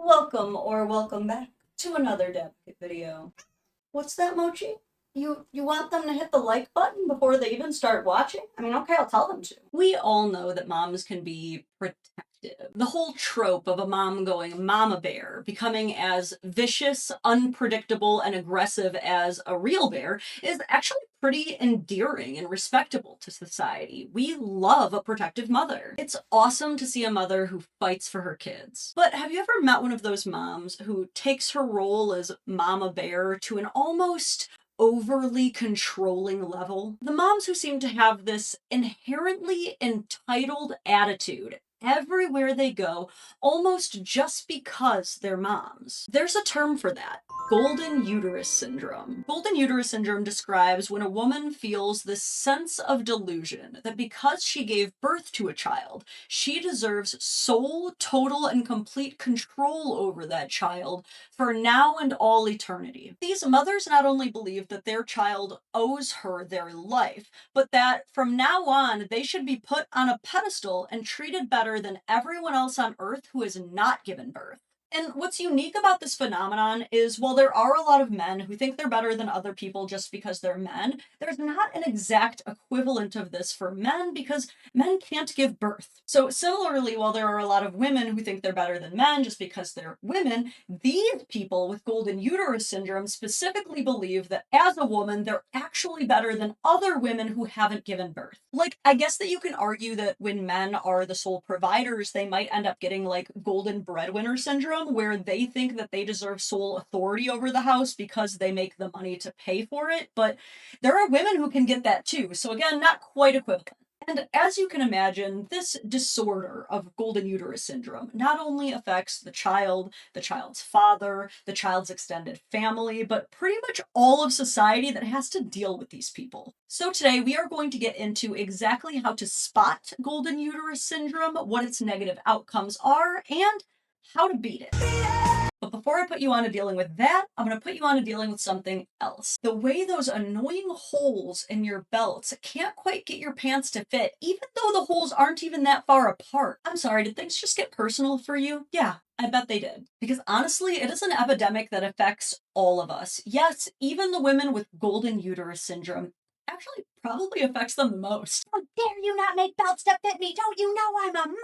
Welcome or welcome back to another Dadvocate video. What's that, Mochi? You want them to hit the like button before they even start watching? I mean, okay, I'll tell them to. We all know that moms can be protective. The whole trope of a mom going mama bear, becoming as vicious, unpredictable, and aggressive as a real bear, is actually pretty endearing and respectable to society. We love a protective mother. It's awesome to see a mother who fights for her kids. But have you ever met one of those moms who takes her role as mama bear to an almost overly controlling level? The moms who seem to have this inherently entitled attitude everywhere they go, almost just because they're moms. There's a term for that. Golden uterus syndrome. Golden uterus syndrome describes when a woman feels this sense of delusion that because she gave birth to a child, she deserves sole, total, and complete control over that child for now and all eternity. These mothers not only believe that their child owes her their life, but that from now on they should be put on a pedestal and treated better than everyone else on earth who has not given birth. And what's unique about this phenomenon is while there are a lot of men who think they're better than other people just because they're men, there's not an exact equivalent of this for men because men can't give birth. So similarly, while there are a lot of women who think they're better than men just because they're women, these people with golden uterus syndrome specifically believe that as a woman, they're actually better than other women who haven't given birth. Like, I guess that you can argue that when men are the sole providers, they might end up getting like golden breadwinner syndrome, where they think that they deserve sole authority over the house because they make the money to pay for it. But there are women who can get that too. So again, not quite equivalent. And as you can imagine, this disorder of golden uterus syndrome not only affects the child, the child's father, the child's extended family, but pretty much all of society that has to deal with these people. So today we are going to get into exactly how to spot golden uterus syndrome, what its negative outcomes are, and how to beat it. But before I put you on to dealing with that, I'm going to put you on to dealing with something else. The way those annoying holes in your belts can't quite get your pants to fit, even though the holes aren't even that far apart. I'm sorry, did things just get personal for you? Yeah, I bet they did. Because honestly, it is an epidemic that affects all of us. Yes, even the women with golden uterus syndrome actually probably affects them the most. How dare you not make belts to fit me? Don't you know I'm a mom?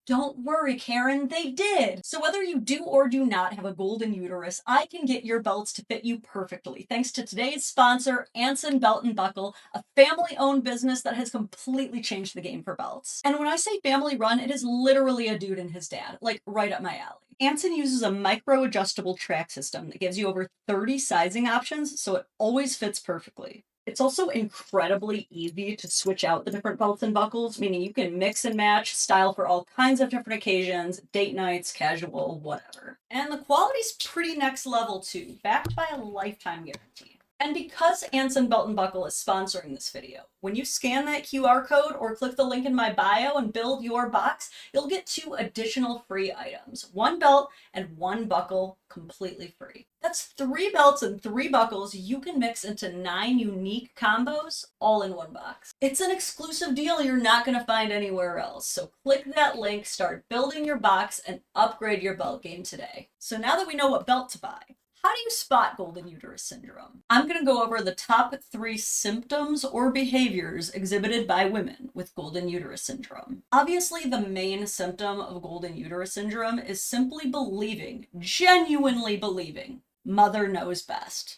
Don't worry, Karen, they did. So whether you do or do not have a golden uterus, I can get your belts to fit you perfectly, thanks to today's sponsor, Anson Belt and Buckle, a family-owned business that has completely changed the game for belts. And when I say family-run, it is literally a dude and his dad, like right up my alley. Anson uses a micro-adjustable track system that gives you over 30 sizing options, so it always fits perfectly. It's also incredibly easy to switch out the different belts and buckles, meaning you can mix and match style for all kinds of different occasions, date nights, casual, whatever. And the quality's pretty next level too, backed by a lifetime guarantee. And because Anson Belt and Buckle is sponsoring this video, when you scan that QR code or click the link in my bio and build your box, you'll get 2 additional free items, 1 belt and 1 buckle completely free. That's 3 belts and 3 buckles you can mix into 9 unique combos all in one box. It's an exclusive deal you're not going to find anywhere else, so click that link, start building your box, and upgrade your belt game today. So now that we know what belt to buy, how do you spot golden uterus syndrome? I'm going to go over the top 3 symptoms or behaviors exhibited by women with golden uterus syndrome. Obviously, the main symptom of golden uterus syndrome is simply believing, genuinely believing, mother knows best.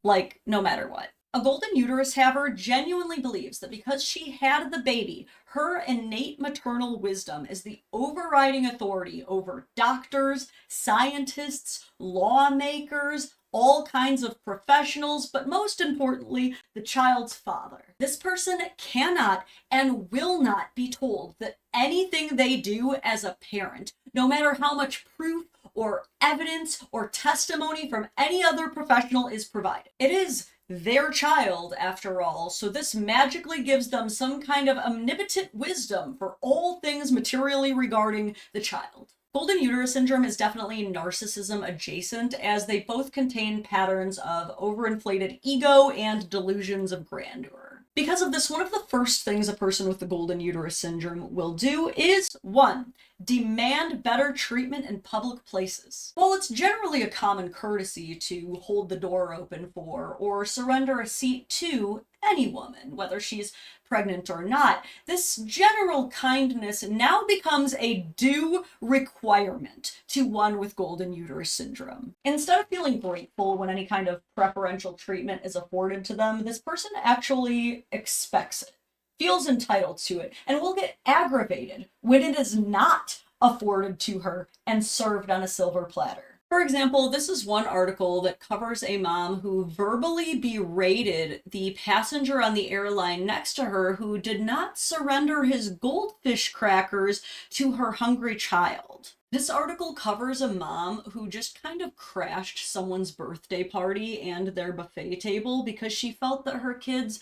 Like, no matter what. A golden uterus haver genuinely believes that because she had the baby, her innate maternal wisdom is the overriding authority over doctors, scientists, lawmakers, all kinds of professionals, but most importantly, the child's father. This person cannot and will not be told that anything they do as a parent, no matter how much proof or evidence or testimony from any other professional is provided. It is their child, after all, so this magically gives them some kind of omnipotent wisdom for all things materially regarding the child. Golden uterus syndrome is definitely narcissism adjacent, as they both contain patterns of overinflated ego and delusions of grandeur. Because of this, one of the first things a person with the golden uterus syndrome will do is 1. Demand better treatment in public places. While it's generally a common courtesy to hold the door open for or surrender a seat to any woman, whether she's pregnant or not, this general kindness now becomes a due requirement to one with golden uterus syndrome. Instead of feeling grateful when any kind of preferential treatment is afforded to them, this person actually expects it, feels entitled to it, and will get aggravated when it is not afforded to her and served on a silver platter. For example, this is one article that covers a mom who verbally berated the passenger on the airline next to her who did not surrender his goldfish crackers to her hungry child. This article covers a mom who just kind of crashed someone's birthday party and their buffet table because she felt that her kids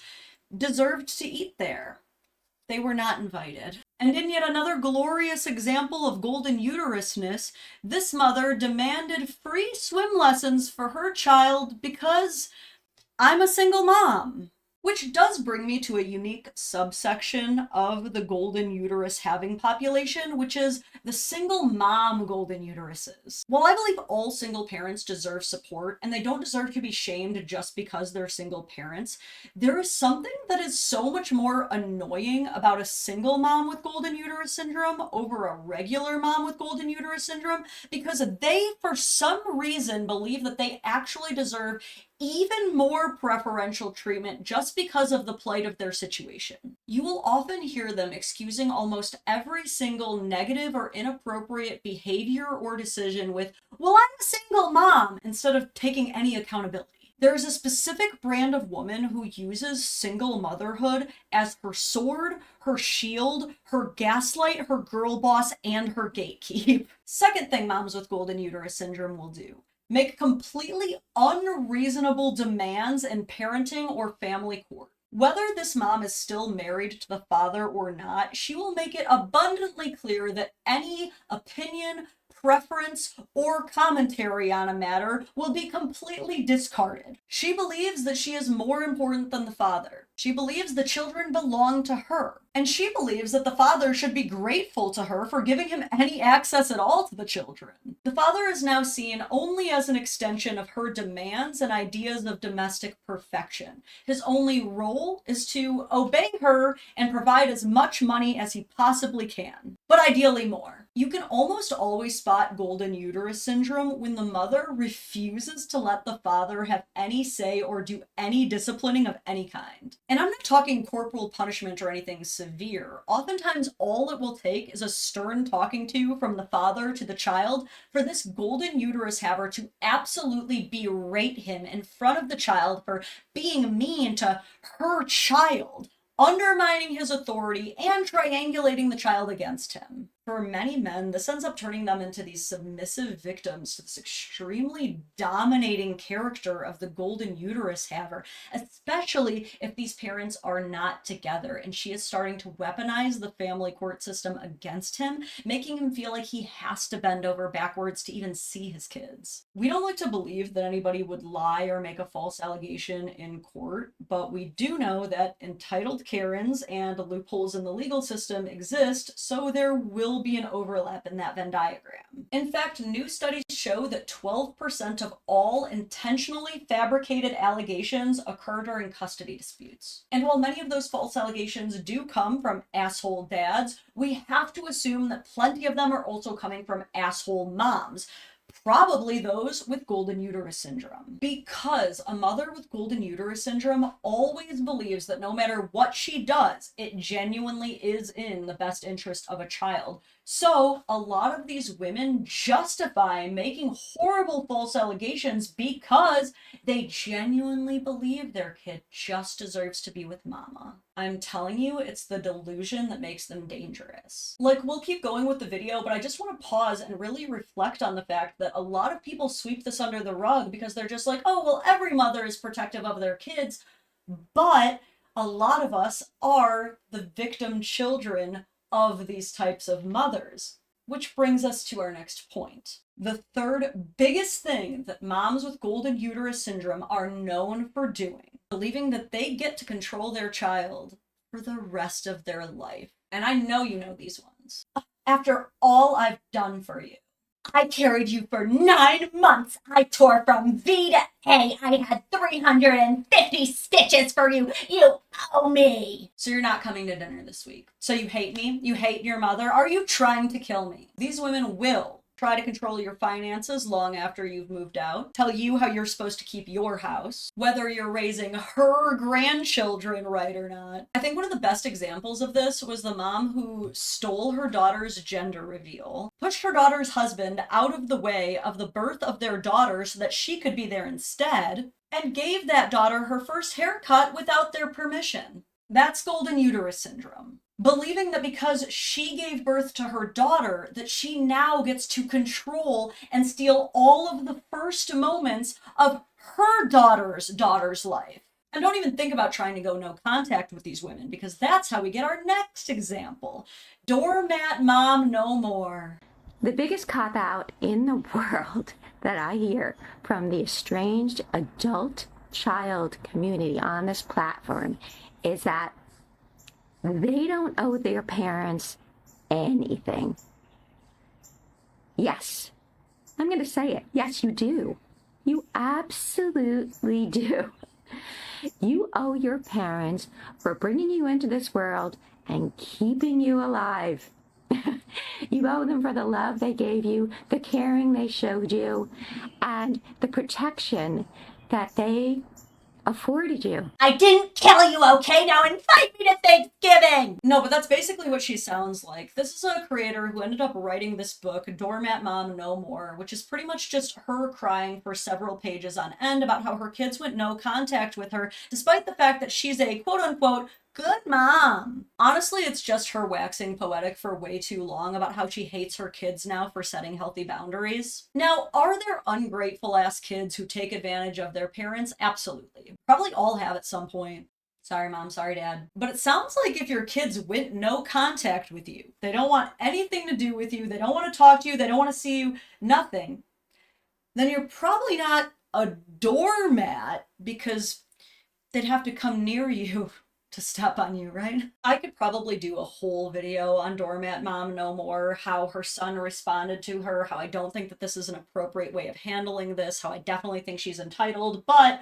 deserved to eat there. They were not invited. And in yet another glorious example of golden uterusness, this mother demanded free swim lessons for her child because I'm a single mom. Which does bring me to a unique subsection of the golden uterus having population, which is the single mom golden uteruses. While I believe all single parents deserve support and they don't deserve to be shamed just because they're single parents, there is something that is so much more annoying about a single mom with golden uterus syndrome over a regular mom with golden uterus syndrome, because they, for some reason, believe that they actually deserve even more preferential treatment just because of the plight of their situation. You will often hear them excusing almost every single negative or inappropriate behavior or decision with, well, I'm a single mom, instead of taking any accountability. There's a specific brand of woman who uses single motherhood as her sword, her shield, her gaslight, her girl boss, and her gatekeep. Second thing moms with golden uterus syndrome will do: make completely unreasonable demands in parenting or family court. Whether this mom is still married to the father or not, she will make it abundantly clear that any opinion, preference, or commentary on a matter will be completely discarded. She believes that she is more important than the father. She believes the children belong to her. And she believes that the father should be grateful to her for giving him any access at all to the children. The father is now seen only as an extension of her demands and ideas of domestic perfection. His only role is to obey her and provide as much money as he possibly can, but ideally more. You can almost always spot golden uterus syndrome when the mother refuses to let the father have any say or do any disciplining of any kind. And I'm not talking corporal punishment or anything severe. Oftentimes, all it will take is a stern talking to from the father to the child for this golden uterus haver to absolutely berate him in front of the child for being mean to her child, undermining his authority and triangulating the child against him. For many men, this ends up turning them into these submissive victims to this extremely dominating character of the golden uterus haver, especially if these parents are not together and she is starting to weaponize the family court system against him, making him feel like he has to bend over backwards to even see his kids. We don't like to believe that anybody would lie or make a false allegation in court, but we do know that entitled Karens and loopholes in the legal system exist, so there will be an overlap in that Venn diagram. In fact, new studies show that 12% of all intentionally fabricated allegations occur during custody disputes. And while many of those false allegations do come from asshole dads, we have to assume that plenty of them are also coming from asshole moms. Probably those with golden uterus syndrome. Because a mother with golden uterus syndrome always believes that no matter what she does, it genuinely is in the best interest of a child. So a lot of these women justify making horrible false allegations because they genuinely believe their kid just deserves to be with mama. I'm telling you, it's the delusion that makes them dangerous. Like, we'll keep going with the video, but I just want to pause and really reflect on the fact that a lot of people sweep this under the rug because they're just like, oh, well, every mother is protective of their kids, but a lot of us are the victim children of these types of mothers. Which brings us to our next point. The third biggest thing that moms with golden uterus syndrome are known for doing, believing that they get to control their child for the rest of their life. And I know you know these ones. After all I've done for you. I carried you for 9 months. I tore from V to A. I had 350 stitches for you. You owe me. So you're not coming to dinner this week. So you hate me? You hate your mother? Are you trying to kill me? These women will try to control your finances long after you've moved out, tell you how you're supposed to keep your house, whether you're raising her grandchildren right or not. I think one of the best examples of this was the mom who stole her daughter's gender reveal, pushed her daughter's husband out of the way of the birth of their daughter so that she could be there instead, and gave that daughter her first haircut without their permission. That's golden uterus syndrome. Believing that because she gave birth to her daughter, that she now gets to control and steal all of the first moments of her daughter's life. And don't even think about trying to go no contact with these women, because that's how we get our next example. Doormat mom no more. The biggest cop-out in the world that I hear from the estranged adult-child community on this platform is that they don't owe their parents anything. Yes, I'm going to say it. Yes, you do. You absolutely do. You owe your parents for bringing you into this world and keeping you alive. You owe them for the love they gave you, the caring they showed you, and the protection that they afforded you. I didn't kill you, okay? Now invite me to Thanksgiving! No, but that's basically what she sounds like. This is a creator who ended up writing this book, Doormat Mom No More, which is pretty much just her crying for several pages on end about how her kids went no contact with her, despite the fact that she's a quote-unquote good mom. Honestly, it's just her waxing poetic for way too long about how she hates her kids now for setting healthy boundaries. Now, are there ungrateful ass kids who take advantage of their parents? Absolutely. Probably all have at some point. Sorry, mom, sorry, dad. But it sounds like if your kids went no contact with you, they don't want anything to do with you, they don't want to talk to you, they don't want to see you, nothing, then you're probably not a doormat, because they'd have to come near you to step on you, right? I could probably do a whole video on Doormat Mom No More, how her son responded to her, how I don't think that this is an appropriate way of handling this, how I definitely think she's entitled, but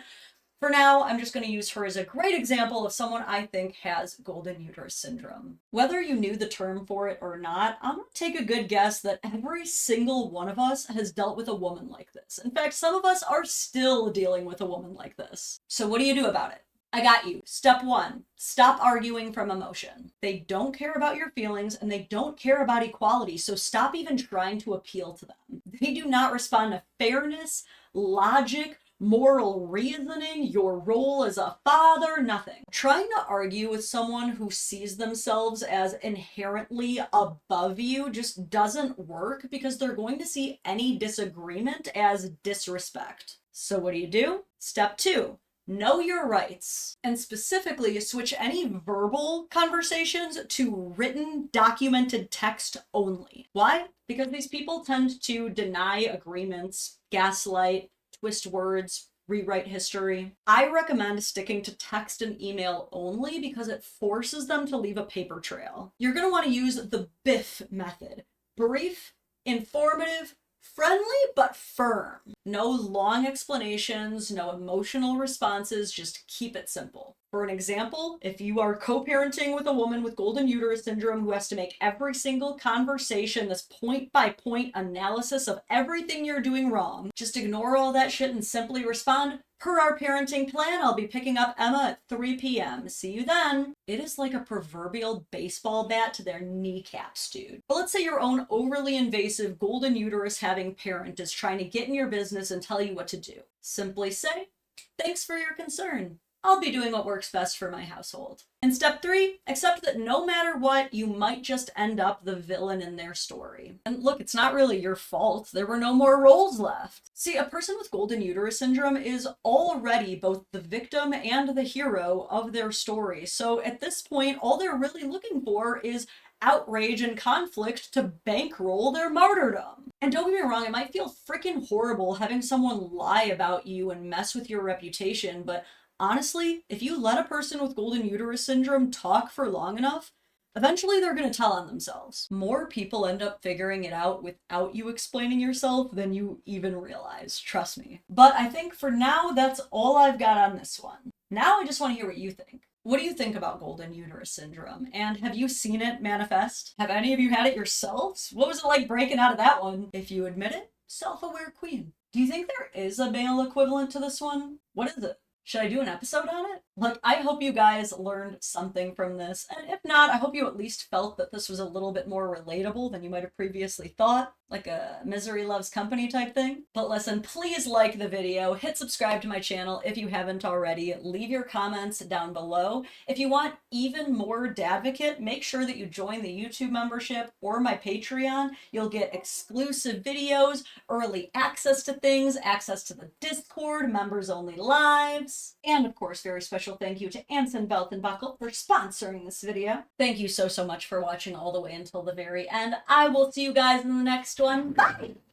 for now, I'm just going to use her as a great example of someone I think has golden uterus syndrome. Whether you knew the term for it or not, I'm going to take a good guess that every single one of us has dealt with a woman like this. In fact, some of us are still dealing with a woman like this. So what do you do about it? I got you. Step 1, stop arguing from emotion. They don't care about your feelings and they don't care about equality, so stop even trying to appeal to them. They do not respond to fairness, logic, moral reasoning, your role as a father, nothing. Trying to argue with someone who sees themselves as inherently above you just doesn't work, because they're going to see any disagreement as disrespect. So what do? Step 2. Know your rights, and specifically switch any verbal conversations to written, documented text only. Why? Because these people tend to deny agreements, gaslight, twist words, rewrite history. I recommend sticking to text and email only because it forces them to leave a paper trail. You're going to want to use the BIF method. Brief, informative, friendly but firm. No long explanations, no emotional responses, just keep it simple. For an example, if you are co-parenting with a woman with golden uterus syndrome who has to make every single conversation this point-by-point analysis of everything you're doing wrong, just ignore all that shit and simply respond, per our parenting plan, I'll be picking up Emma at 3 p.m. See you then. It is like a proverbial baseball bat to their kneecaps, dude. But let's say your own overly invasive golden uterus having parent is trying to get in your business and tell you what to do. Simply say, thanks for your concern. I'll be doing what works best for my household. And step 3, accept that no matter what, you might just end up the villain in their story. And look, it's not really your fault. There were no more roles left. See, a person with golden uterus syndrome is already both the victim and the hero of their story. So at this point, all they're really looking for is outrage and conflict to bankroll their martyrdom. And don't get me wrong, it might feel freaking horrible having someone lie about you and mess with your reputation, but honestly, if you let a person with golden uterus syndrome talk for long enough, eventually they're going to tell on themselves. More people end up figuring it out without you explaining yourself than you even realize, trust me. But I think for now, that's all I've got on this one. Now I just want to hear what you think. What do you think about golden uterus syndrome? And have you seen it manifest? Have any of you had it yourselves? What was it like breaking out of that one? If you admit it, self-aware queen. Do you think there is a male equivalent to this one? What is it? Should I do an episode on it? Look, I hope you guys learned something from this, and if not, I hope you at least felt that this was a little bit more relatable than you might have previously thought, like a misery loves company type thing. But listen, please like the video, hit subscribe to my channel if you haven't already, leave your comments down below. If you want even more Dadvocate, make sure that you join the YouTube membership or my Patreon. You'll get exclusive videos, early access to things, access to the Discord, members only lives, and of course, very special thank you to Anson Belt and Buckle for sponsoring this video. Thank you so much for watching all the way until the very end. I will see you guys in the next one. Bye!